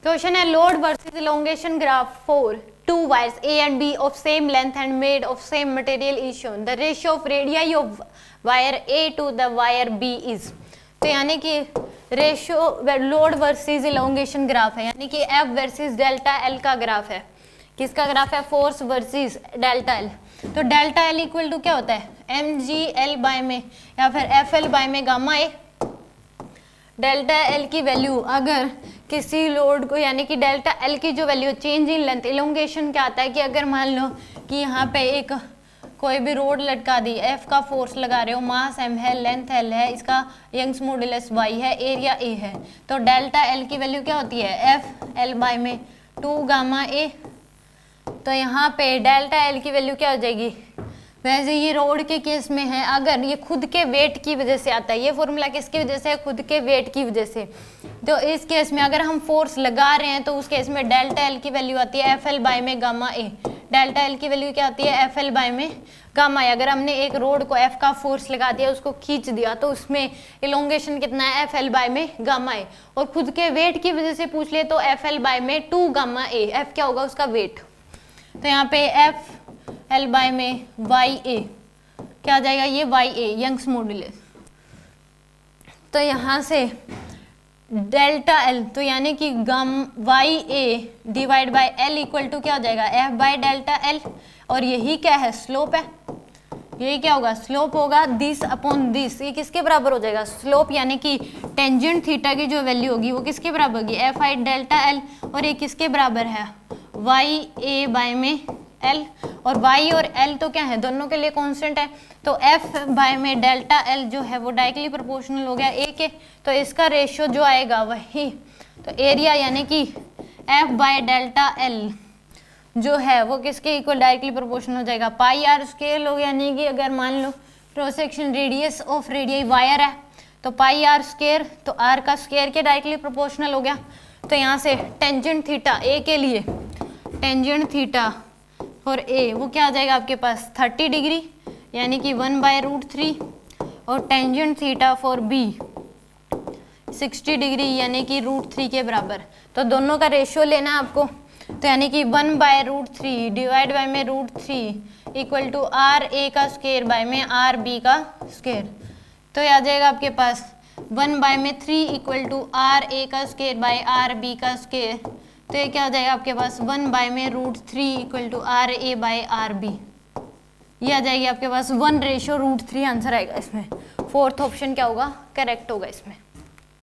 Question है load versus elongation graph for two wires A and B of same length and made of same material is shown the ratio of radii of wire A to the wire B is. तो यानी कि ratio load versus elongation graph है, यानी कि F versus delta L का graph है। किसका graph है? Force versus delta L. तो डेल्टा एल इक्वल टू क्या होता है? एम जी एल बाय में या फिर एफ एल बाय में गामा ए। डेल्टा एल की वैल्यू अगर किसी लोड को, यानी कि डेल्टा एल की जो value change in length, elongation क्या आता है कि अगर मान लो कि यहाँ पे एक कोई भी रोड लटका दी, एफ का फोर्स लगा रहे हो, मास एम है, लेंथ एल है, इसका यंग्स मॉडुलस वाई है, एरिया ए है, तो डेल्टा एल की वैल्यू क्या होती है? एफ एल बाय में 2 गामा ए। तो यहाँ पे डेल्टा एल की वैल्यू क्या हो जाएगी? वैसे ये रोड के केस में है, अगर ये खुद के वेट की वजह से आता है, ये फॉर्मूला किसकी वजह से है? खुद के वेट की वजह से। तो इस केस में अगर हम फोर्स लगा रहे हैं तो उस केस में डेल्टा एल की वैल्यू आती है एफ एल बाय में गामा ए। डेल्टा एल की वैल्यू क्या आती है? एफ एल बाय में गामा ए। अगर हमने एक रोड को एफ का फोर्स लगा दिया, उसको खींच दिया, तो उसमें इलोंगेशन कितना है? एफ एल बाय में गामा ए। और खुद के वेट की वजह से पूछ ले तो एफ एल बाय में 2 गामा ए। एफ क्या होगा? उसका वेट। तो यहाँ पे एफ एल बाय में वाई ए क्या आ जाएगा? ये वाई ए यंग्स मॉडुलस। तो यहाँ से डेल्टा एल, तो यानी कि गम Y A divide by L equal to क्या हो जाएगा? F by delta L. और यही क्या है? स्लोप है। यही क्या होगा? स्लोप होगा। दिस अपॉन दिस, ये किसके बराबर हो जाएगा? स्लोप, यानी कि टेंजेंट थीटा की जो वैल्यू होगी वो किसके बराबर होगी? F I delta L. और ये किसके बराबर है? वाई ए बाय में एल। और y और l तो क्या है? दोनों के लिए कांस्टेंट है। तो f बाय में डेल्टा l जो है वो डायरेक्टली प्रोपोर्शनल हो गया a के। तो इसका रेशियो जो आएगा वही, तो एरिया यानी कि f बाय डेल्टा l जो है वो किसके इक्वल डायरेक्टली प्रोपोर्शनल हो जाएगा? पाई आर स्केयर हो, यानी कि अगर मान लो cross section radius of radii wire है तो पाई आर स्केयर, तो r का स्केयर के डायरेक्टली प्रोपोर्शनल हो गया। तो यहाँ से टेंजेंट थीटा a के लिए, टेंजेंट थीटा फॉर ए वो क्या आ जाएगा आपके पास? 30 डिग्री, यानी कि 1/√3। और tangent theta for B 60 degree, यानी कि √3 के बराबर। तो दोनों का रेशियो लेना है आपको। तो यानी कि 1/√3 डिवाइड बाय में √3 इक्वल टू आर ए का स्क्वायर बाय में आर बी का स्क्वायर। तो ये आ जाएगा आपके पास 1/3 इक्वल टू आर ए का स्क्वायर बाय आर बी का स्क्वायर। तो ये क्या आ जाएगा आपके पास? 1/√3 equal to R A by R B. ये आ जाएगी आपके पास 1/√3 आंसर आएगा इसमें। फोर्थ ऑप्शन क्या होगा? करेक्ट होगा इसमें।